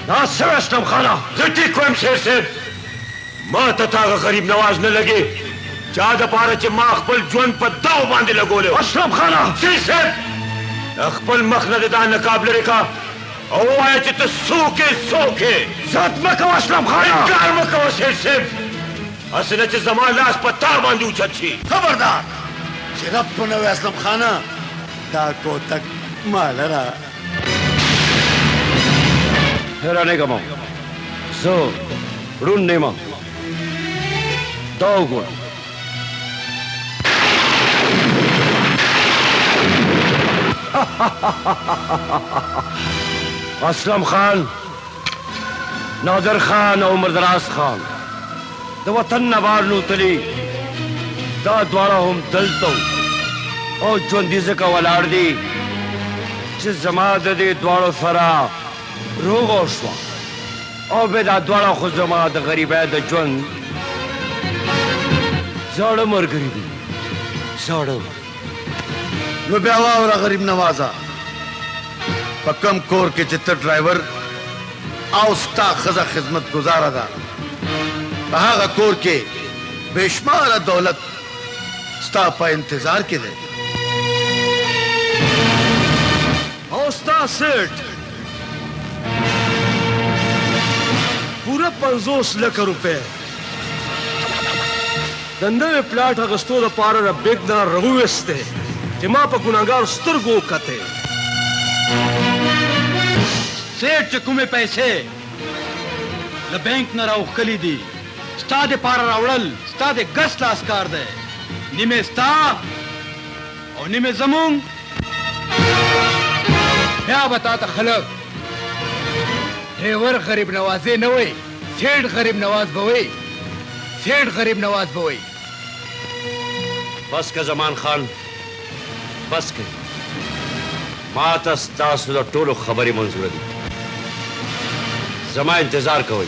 ناصر اسلم خانه زه کوم شیر صاحب ما ته تاغه غریب نواز نه لګي چا د پاره چې ما خپل ژوند په داو باندې لګولې اسلم خانه شیر صاحب خپل مخ نه دا نقاب لري کا او وایي چې ته څوک ذات مه کوه اسلم خانه انکار مه کوه شیر صاحب اسنه چې زما لاس په تا باندې اوچت شي خبردار چې رب په نوې اسلم خانه دا کوتک مال را هرانه کوم زه رون نیمه دا وګوره اسلم خان نادر خان او عمردراز خان د وطن نه بار نوتلي دا دواړه هم دلته او ژوندي ځکه ولاړ دي چې زما د دې دواړو سره روغ وشوه او بیا دا دواړه خو زما د غریبۍ د ژوند زاړه ملګري دي زاړه نو بیا واوره غریب نوازه په کم کور کې چې ته ډرایور او ستا ښځه خدمت ګزاره ده په هغه کور کې بېشماره دولت ستا په انتظار کې دی او ستا سیټ پوره 50 لکه روپۍ د نوي پلاټ اخیستو دپاره د بیګ نه راوویستی چې ما په ګناهګارو سترګو وکتې سیټ چې کومې پیسې له بینک نه راوښکلي دي ستا دپاره راوړل ستا د ګس لاس کار دی نیمې ستا او نیمې زمونږ بیا به تا ته خلک ډریور غریب نوازې نه وی سیټ غریب نواز به وی سیټ غریب نواز به وی بس که زمان خان بس که ما ته ستاسو د ټولو خبرې منظوره دي زما انتظار کوئ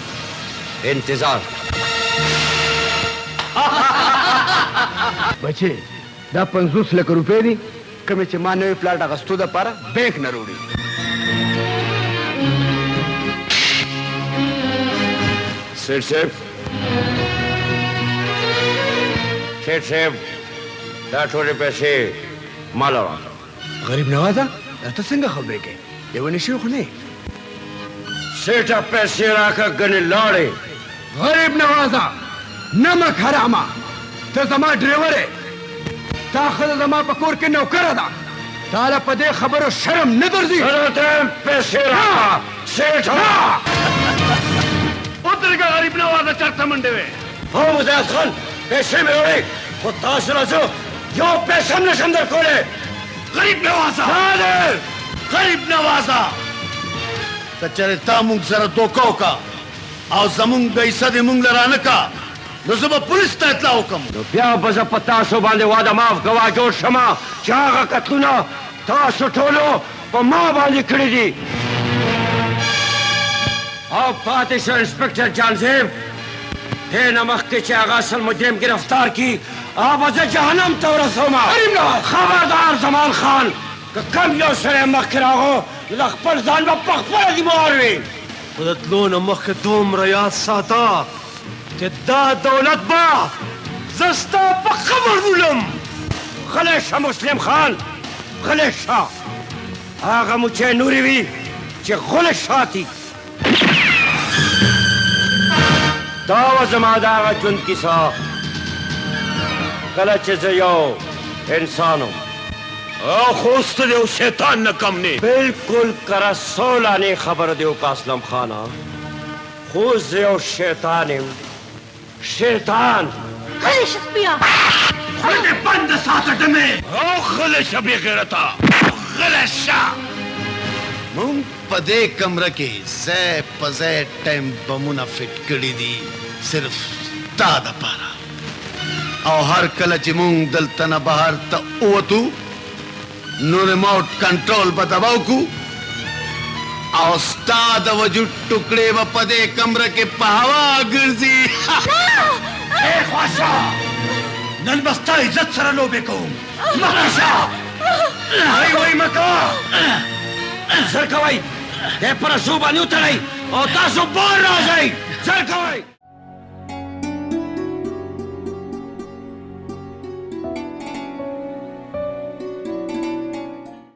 انتظار بچې دا 50 لکه روپۍ دي کومې چې ما نوی پلاټ اخیستو دپاره بینک نه راوړي سیټ صاحب سیټ صاحب دا ټولې پیسې ما له راکړه غریب نوازه دا ته څنګه خبرې کوې یوه نشي خو نه سیټه پیسې راکړه ګنې لاړې غریب نوازه نمک حرامه ته زما ډریور یې تا ښځه زما په کور کې نوکره ده تا له په دې خبرو شرم نه درځي پیسې راکړه سیټ ودرېږه غریب نوازه چېرته منډې وې هو مزید خان پیسې مې وړې خو تاسو نه زه یو پیسه هم نشم درکولی غریب نوازه غریب نوازه که چېرې تا موږ سره دوکه وکړه او زموږ پیسه دې موږ له رانه کړه نو زه به پولیس ته اطلاع وکړم نو بیا به زه په تاسو باندې واده ماف ګواه جوړ شمه چې هغه قتلونه تاسو ټولو په ما باندې کړي دي او پاتې شو انسپکټر جان صاحب دې نه مخکې چې هغه اصل مجرم ګرفتار کړي هغه به زه جهنم ته ورسومه خبردار زمان خان که کم یو سړی مخکې راغو نو د خپل ځان به په خپله ذمهوار وي خو د تلو نه مخکې دومره یاد ساته چې دا دولت به زه ستا په قبر ولم غلی شه مسلم خان غلی شه هغه مچۍ نورې وي چې غلی شاتي دا وه زما د هغه ژوند کیسه کله چې زه یو انسان وم او خو اوس ته د یو شیطان نه کم نه بلکل کره سولانې خبره دې وکړه اسلم خانه خو زه یو شیطان یم شیطان غلی شه سپیه خوله دې بنده ساته ډمې او غلی شه بې غیرته غلی شه مونږ په دې کمره کې ځای په ځای ټایم بمونه فټ کړي دي صرف تا دپاره او هر کله چې مونږ دلته نه بهر ته ووتو نو ریموټ کنټرول به دباو کو او ستا د وجود ټوکړې به په دې کمره کې په هوا ګرځي خواشه نن به ستا عزت سره لوبې کوم مخکې شه وای وای مه کوه زر کوئ دی پرسو باندې وتړئ और तासो बाहर आ जाए। चल